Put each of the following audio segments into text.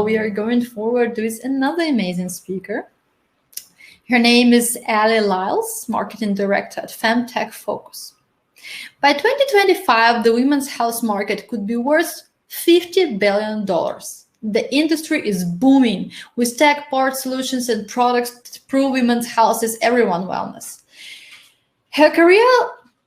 we are going forward with another amazing speaker. Her name is Lyles, Marketing Director at FemTech Focus. By 2025, the women's health market could be worth $50 billion. The industry is booming with tech-powered solutions and products to improve women's health is everyone's wellness. Her career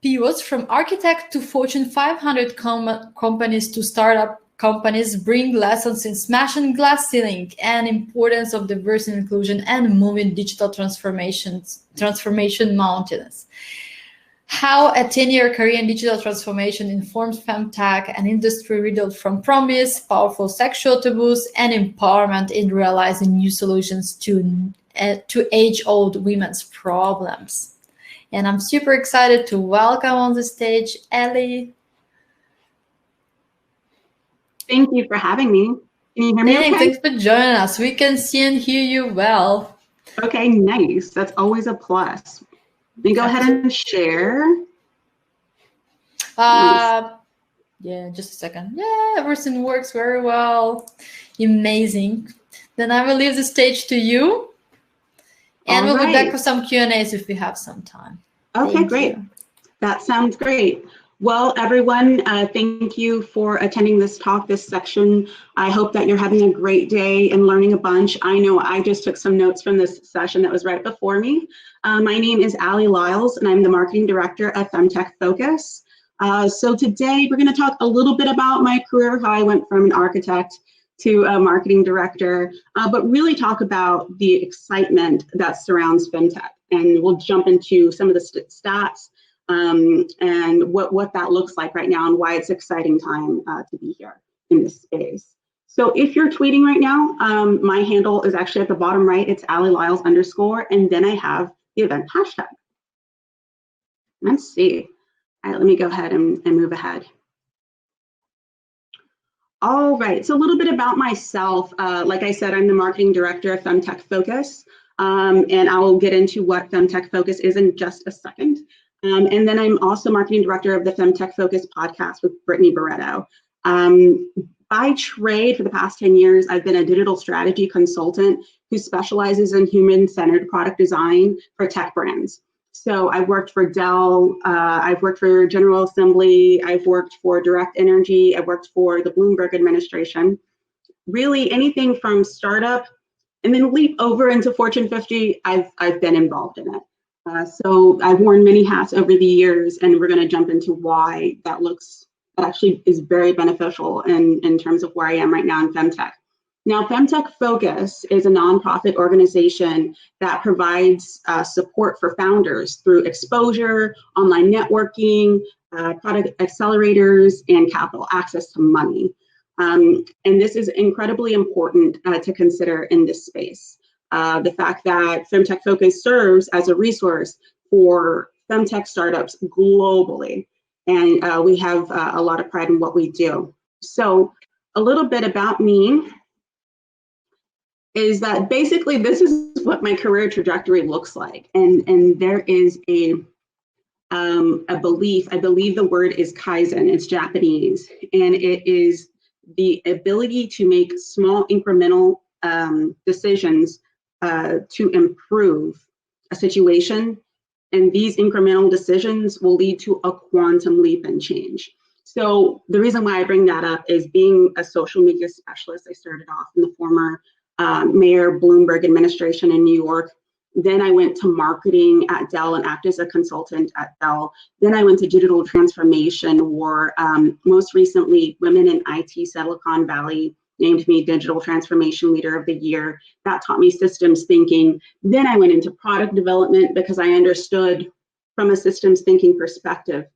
pivots from architect to Fortune 500 companies to startup companies, bring lessons in smashing glass ceiling and importance of diversity and inclusion and moving digital transformation mountains. How a 10-year career in digital transformation informs FemTech, an industry riddled from promise, powerful sexual taboos, and empowerment in realizing new solutions to age-old women's problems. And I'm super excited to welcome on the stage Ellie. Thank you for having me. Can you hear me okay? Thanks for joining us. We can see and hear you well. Okay, nice. That's always a plus. Let me go ahead and share. Nice. Yeah, just a second. Yeah, everything works very well. Amazing. Then I will leave the stage to you. And we'll be back for some Q&As if we have some time. Okay, great. That sounds great. Well, everyone, thank you for attending this talk, this section. I hope that you're having a great day and learning a bunch. I know I just took some notes from this session that was right before me. My name is Lyles, and I'm the Marketing Director at FemTech Focus. So today we're going to talk a little bit about my career, how I went from an architect to a marketing director, but really talk about the excitement that surrounds FemTech. And we'll jump into some of the stats and what that looks like right now and why it's an exciting time to be here in this space. So if you're tweeting right now, my handle is actually at the bottom right. It's @Lyles_, and then I have the event hashtag. Let's see. All right, let me go ahead and move ahead. All right, so a little bit about myself. Like I said, I'm the Marketing Director of FemTech Focus, and I will get into what FemTech Focus is in just a second. And then I'm also Marketing Director of the FemTech Focus podcast with Brittany Barretto. By trade, for the past 10 years, I've been a digital strategy consultant who specializes in human-centered product design for tech brands. So I've worked for Dell, I've worked for General Assembly, I've worked for Direct Energy, I've worked for the Bloomberg administration. Really anything from startup and then leap over into Fortune 50, I've been involved in it. So I've worn many hats over the years, and we're going to jump into why that actually is very beneficial in terms of where I am right now in FemTech. Now, FemTech Focus is a nonprofit organization that provides support for founders through exposure, online networking, product accelerators, and capital access to money. And this is incredibly important to consider in this space. The fact that FemTech Focus serves as a resource for FemTech startups globally. And we have a lot of pride in what we do. So a little bit about me is that basically this is what my career trajectory looks like. And there is a belief, I believe the word is Kaizen, it's Japanese, and it is the ability to make small incremental decisions to improve a situation, and these incremental decisions will lead to a quantum leap in change. So the reason why I bring that up is being a social media specialist. I started off in the former Mayor Bloomberg administration in New York. Then I went to marketing at Dell and acted as a consultant at Dell. Then I went to digital transformation, or most recently, Women in IT Silicon Valley named me Digital Transformation Leader of the Year. That taught me systems thinking. Then I went into product development because I understood from a systems thinking perspective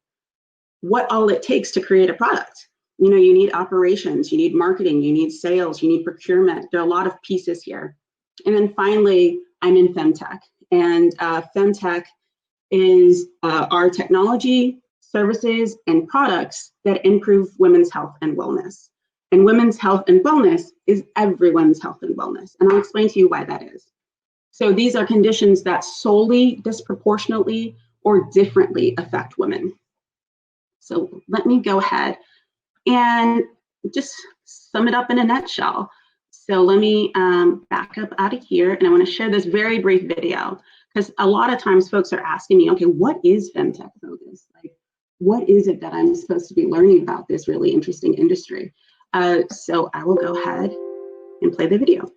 what all it takes to create a product. You know, you need operations, you need marketing, you need sales, you need procurement. There are a lot of pieces here. And then finally, I'm in FemTech. And FemTech is our technology, services, and products that improve women's health and wellness. And women's health and wellness is everyone's health and wellness. And I'll explain to you why that is. So these are conditions that solely, disproportionately, or differently affect women. So let me go ahead and just sum it up in a nutshell. So let me back up out of here, and I want to share this very brief video, because a lot of times folks are asking me, okay, what is FemTech Focus? Like, what is it that I'm supposed to be learning about this really interesting industry? So I will go ahead and play the video.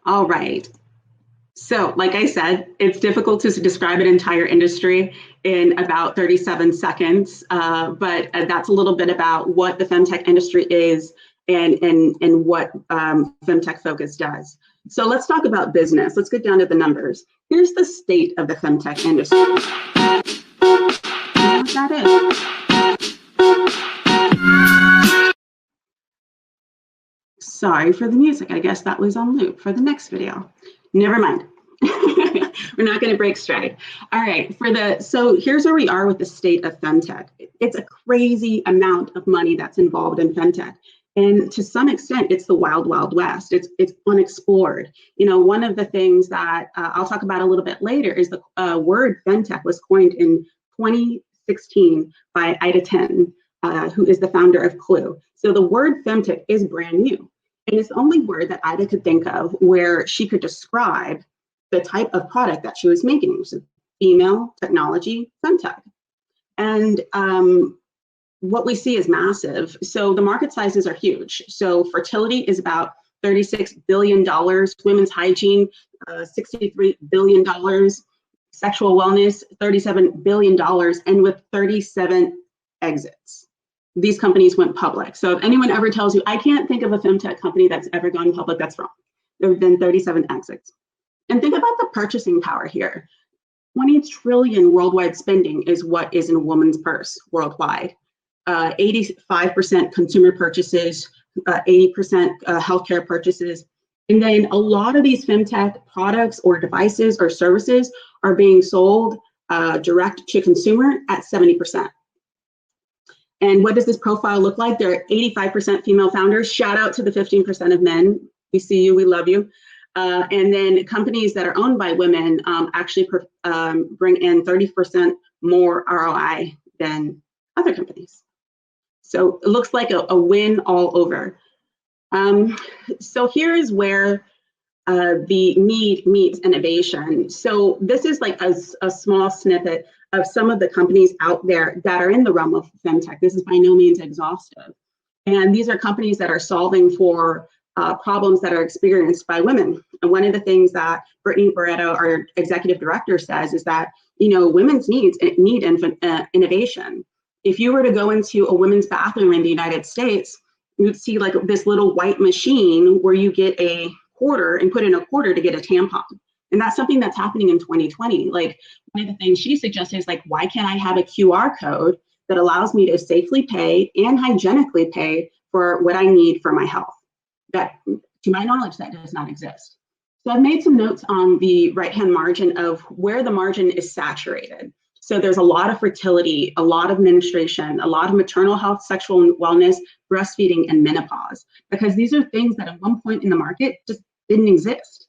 All right. So, like I said, it's difficult to describe an entire industry in about 37 seconds, but that's a little bit about what the femtech industry is and what FemTech Focus does. So let's talk about business. Let's get down to the numbers. Here's the state of the femtech industry. What that is. Sorry for the music. I guess that was on loop for the next video. Never mind. We're not going to break stride. All right, so here's where we are with the state of femtech. It's a crazy amount of money that's involved in femtech. And to some extent, it's the wild, wild west. It's unexplored. You know, one of the things that I'll talk about a little bit later is the word femtech was coined in 2016 by Ida Ten, who is the founder of Clue. So the word femtech is brand new. And it's the only word that Ida could think of where she could describe the type of product that she was making, so female technology femtech. And what we see is massive. So the market sizes are huge. So fertility is about $36 billion, women's hygiene, $63 billion, sexual wellness, $37 billion, and with 37 exits. These companies went public. So if anyone ever tells you, I can't think of a femtech company that's ever gone public, that's wrong. There have been 37 exits. And think about the purchasing power here. 20 trillion worldwide spending is what is in a woman's purse worldwide. 85% consumer purchases, 80% healthcare purchases. And then a lot of these femtech products or devices or services are being sold direct to consumer at 70%. And what does this profile look like? There are 85% female founders. Shout out to the 15% of men. We see you, we love you. And then companies that are owned by women actually bring in 30% more ROI than other companies. So it looks like a win all over. So here is where the need meets innovation. So this is like a small snippet of some of the companies out there that are in the realm of femtech. This is by no means exhaustive. And these are companies that are solving for problems that are experienced by women. And one of the things that Brittany Barreto, our executive director, says is that, you know, women's needs need innovation. If you were to go into a women's bathroom in the United States, you'd see like this little white machine where you get a quarter and put in a quarter to get a tampon. And that's something that's happening in 2020. Like one of the things she suggested is like, why can't I have a QR code that allows me to safely pay and hygienically pay for what I need for my health? That, to my knowledge, that does not exist. So I've made some notes on the right-hand margin of where the margin is saturated. So there's a lot of fertility, a lot of menstruation, a lot of maternal health, sexual wellness, breastfeeding, and menopause, because these are things that at one point in the market just didn't exist.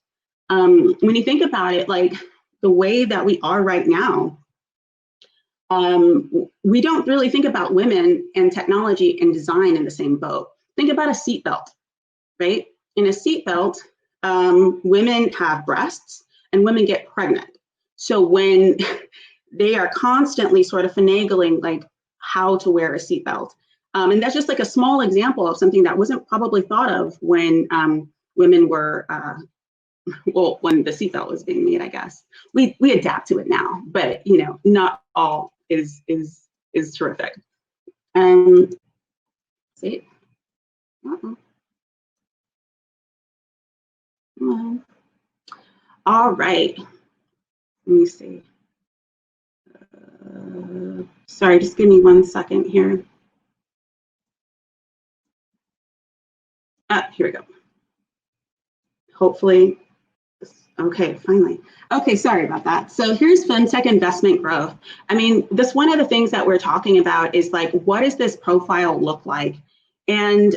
When you think about it, like the way that we are right now, we don't really think about women and technology and design in the same boat. Think about a seatbelt, right? In a seatbelt, women have breasts and women get pregnant. So when they are constantly sort of finagling like how to wear a seatbelt. And that's just like a small example of something that wasn't probably thought of when women were, well, when the seatbelt was being made, I guess. We adapt to it now, but you know, not all is terrific. See? All right. Let me see. Sorry, just give me 1 second here. Here we go. Hopefully, okay, finally. Okay, sorry about that. So here's FemTech investment growth. I mean, this one of the things that we're talking about is like, what does this profile look like? And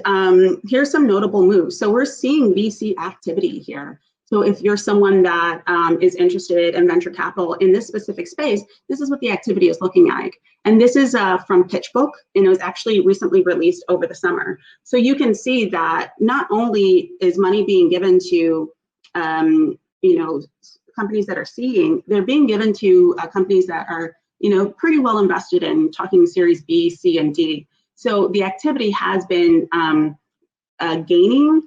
here's some notable moves. So we're seeing VC activity here. So if you're someone that is interested in venture capital in this specific space, this is what the activity is looking like. And this is from PitchBook, and it was actually recently released over the summer. So you can see that not only is money being given to companies that are seeding, they're being given to companies that are pretty well invested in, talking Series B, C, and D. So the activity has been gaining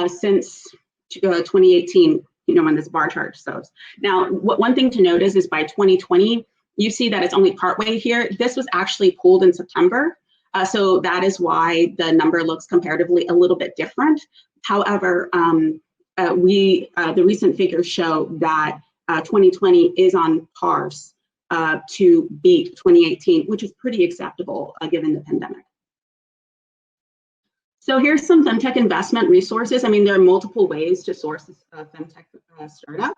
since 2018, when this bar chart shows. Now, one thing to notice is by 2020, you see that it's only partway here. This was actually pulled in September. So that is why the number looks comparatively a little bit different. However, the recent figures show that 2020 is on pars to beat 2018, which is pretty acceptable given the pandemic. So here's some FemTech investment resources. I mean, there are multiple ways to source a FemTech startup.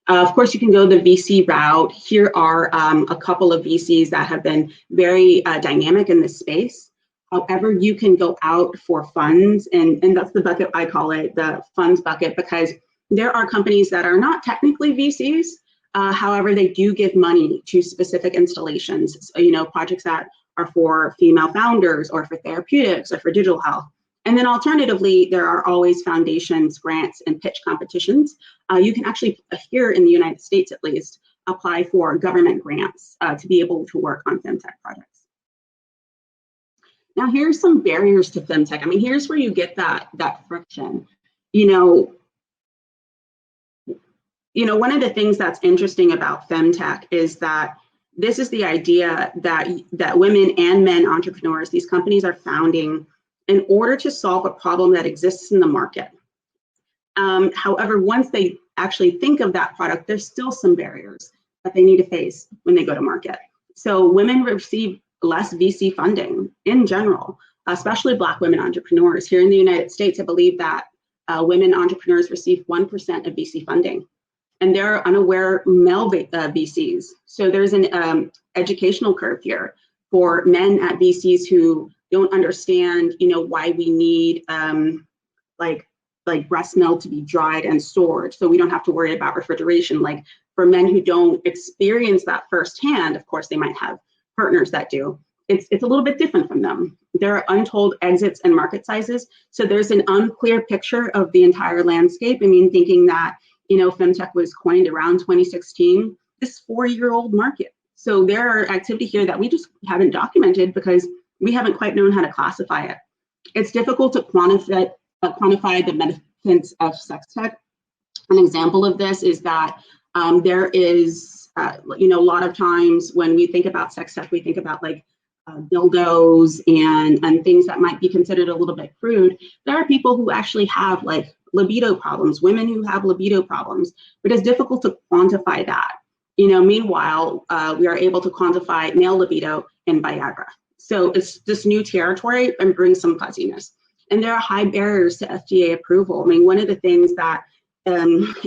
Of course, you can go the VC route. Here are a couple of VCs that have been very dynamic in this space. However, you can go out for funds, and that's the bucket I call it, the funds bucket, because there are companies that are not technically VCs. However, they do give money to specific installations, projects that are for female founders or for therapeutics or for digital health. And then alternatively, there are always foundations, grants, and pitch competitions. You can actually, here in the United States at least, apply for government grants to be able to work on FemTech projects. Now, here's some barriers to FemTech. I mean, here's where you get that friction. One of the things that's interesting about FemTech is that this is the idea that women and men entrepreneurs, these companies are founding in order to solve a problem that exists in the market. However, once they actually think of that product, there's still some barriers that they need to face when they go to market. So women receive less VC funding in general, especially Black women entrepreneurs. Here in the United States, I believe that women entrepreneurs receive 1% of VC funding. And there are unaware male VCs. So there's an educational curve here for men at VCs who don't understand, why we need like breast milk to be dried and stored, so we don't have to worry about refrigeration. Like for men who don't experience that firsthand, of course, they might have partners that do. It's a little bit different from them. There are untold exits and market sizes. So there's an unclear picture of the entire landscape. I mean, thinking that, FemTech was coined around 2016, this 4-year-old market. So there are activity here that we just haven't documented because we haven't quite known how to classify it. It's difficult to quantify the benefits of sex tech. An example of this is that there is, a lot of times when we think about sex tech, we think about like dildos and things that might be considered a little bit crude. There are people who actually have like libido problems, women who have libido problems, but it's difficult to quantify that. Meanwhile, we are able to quantify male libido in Viagra. So it's this new territory and brings some fuzziness. And there are high barriers to FDA approval. I mean, one of the things that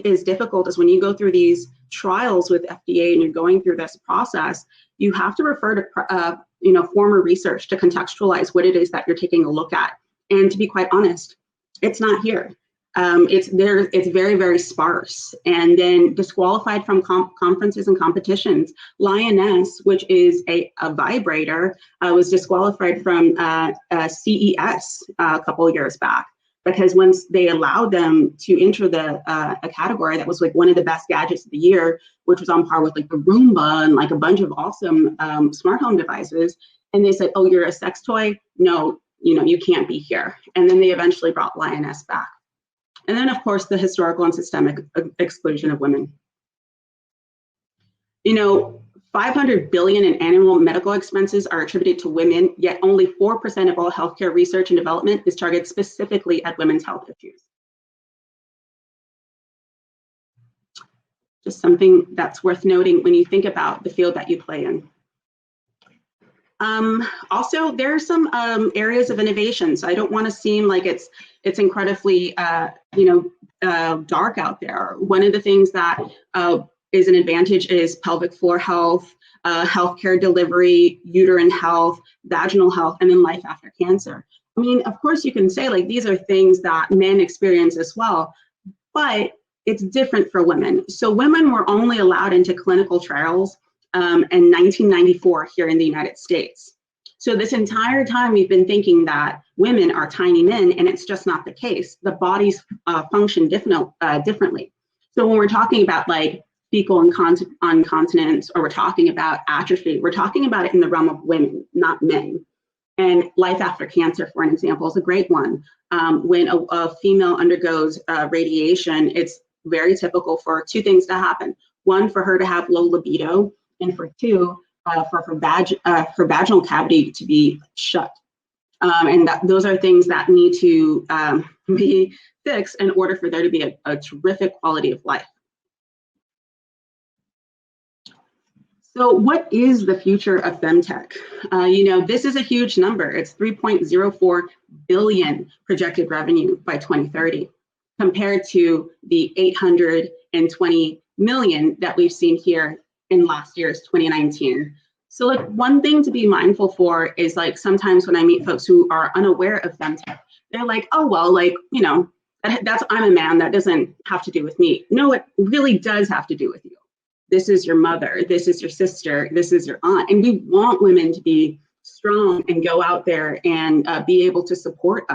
is difficult is when you go through these trials with FDA and you're going through this process, you have to refer to former research to contextualize what it is that you're taking a look at. And to be quite honest, it's not here. It's very, very sparse. And then disqualified from conferences and competitions. Lioness, which is a vibrator, was disqualified from CES a couple of years back, because once they allowed them to enter a category that was like one of the best gadgets of the year, which was on par with like the Roomba and like a bunch of awesome smart home devices, and they said, oh, you're a sex toy? No, you can't be here. And then they eventually brought Lioness back. And then, of course, the historical and systemic exclusion of women. 500 billion in annual medical expenses are attributed to women, yet only 4% of all healthcare research and development is targeted specifically at women's health issues. Just something that's worth noting when you think about the field that you play in. Also, there are some areas of innovation. So I don't want to seem like it's incredibly, dark out there. One of the things that is an advantage is pelvic floor health, healthcare delivery, uterine health, vaginal health, and then life after cancer. I mean, of course, you can say like these are things that men experience as well, but it's different for women. So women were only allowed into clinical trials in 1994 here in the United States. So this entire time we've been thinking that women are tiny men, and it's just not the case. The bodies function differently. So when we're talking about like fecal incontinence, or we're talking about atrophy, we're talking about it in the realm of women, not men. And life after cancer, for an example, is a great one. When a female undergoes radiation, it's very typical for two things to happen. One, for her to have low libido, and for two, for her vaginal cavity to be shut. And those are things that need to be fixed in order for there to be a terrific quality of life. So what is the future of FemTech? This is a huge number. It's 3.04 billion projected revenue by 2030, compared to the 820 million that we've seen here in last year's 2019. So like one thing to be mindful for is like sometimes when I meet folks who are unaware of FemTech, they're like, oh, well, like, I'm a man, that doesn't have to do with me. No, it really does have to do with you. This is your mother, this is your sister, this is your aunt. And we want women to be strong and go out there and be able to support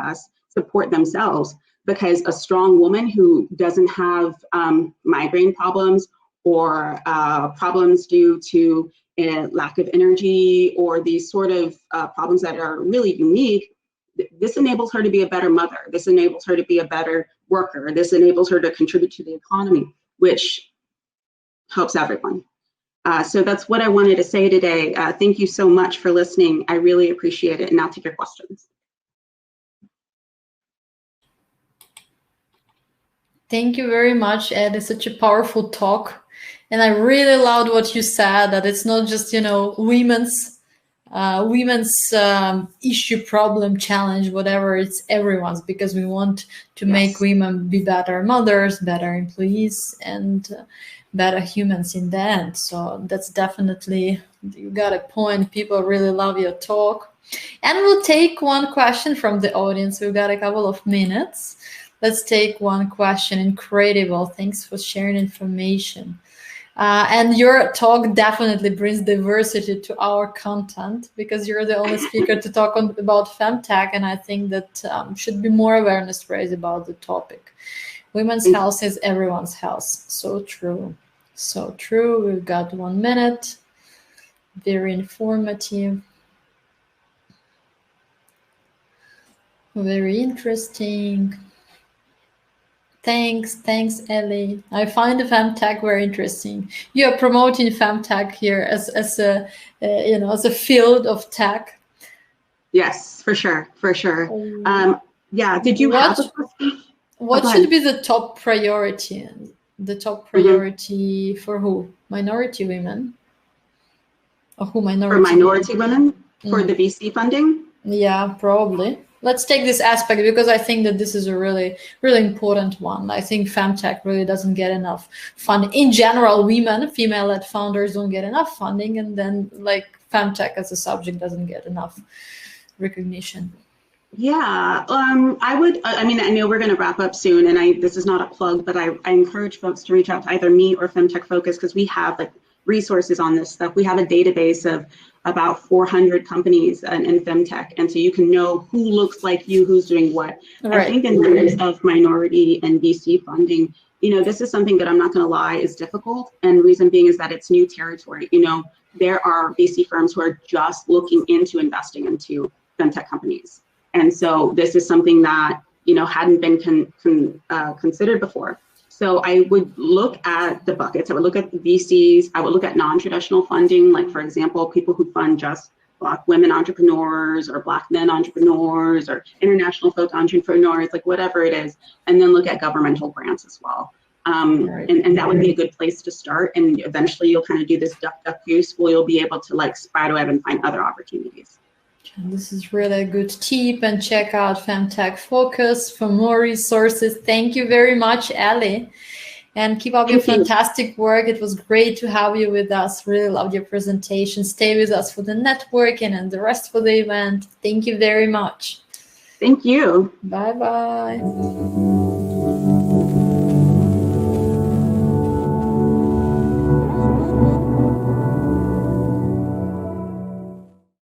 themselves, because a strong woman who doesn't have migraine problems or problems due to a lack of energy or these sort of problems that are really unique, this enables her to be a better mother. This enables her to be a better worker. This enables her to contribute to the economy, which helps everyone. So that's what I wanted to say today. Thank you so much for listening. I really appreciate it. And now take your questions. Thank you very much, Ed. It's such a powerful talk. And I really loved what you said, that it's not just, women's issue, problem, challenge, whatever, it's everyone's, because we want to make women be better mothers, better employees, and better humans in the end. So that's definitely, you got a point. People really love your talk. And we'll take one question from the audience. We've got a couple of minutes. Let's take one question. Incredible. Thanks for sharing information. And your talk definitely brings diversity to our content, because you're the only speaker to talk about FemTech, and I think that should be more awareness raised about the topic. Women's health is everyone's health. So true. So true. We've got 1 minute. Very informative. Very interesting. Thanks, Ellie. I find the FemTech very interesting. You are promoting FemTech here as a field of tech. Yes, for sure. Yeah. Did you have a question? What should be the top priority? The top priority for who? Minority women? Or who minority? For minority women? For the VC funding? Yeah, probably. Let's take this aspect, because I think that this is a really, really important one. I think FemTech really doesn't get enough funding. In general, female-led founders don't get enough funding, and then like FemTech as a subject doesn't get enough recognition. Yeah, I know we're going to wrap up soon, and this is not a plug, but I encourage folks to reach out to either me or FemTech Focus, because we have like resources on this stuff. We have a database of about 400 companies in FemTech, and so you can know who looks like you, who's doing what. Right. I think in terms of minority and VC funding, this is something that, I'm not going to lie, is difficult, and the reason being is that it's new territory. There are VC firms who are just looking into investing into FemTech companies. And so this is something that, hadn't been considered before. So I would look at the buckets. I would look at the VCs. I would look at non-traditional funding, like, for example, people who fund just Black women entrepreneurs or Black men entrepreneurs or international folk entrepreneurs, like whatever it is, and then look at governmental grants as well. And that would be a good place to start. And eventually you'll kind of do this duck, duck, goose, where you'll be able to like spiderweb and find other opportunities. This is really a good tip, and check out FemTech Focus for more resources. Thank you very much, Ali. And keep up your fantastic work. It was great to have you with us. Really loved your presentation. Stay with us for the networking and the rest for the event. Thank you very much. Thank you. Bye-bye.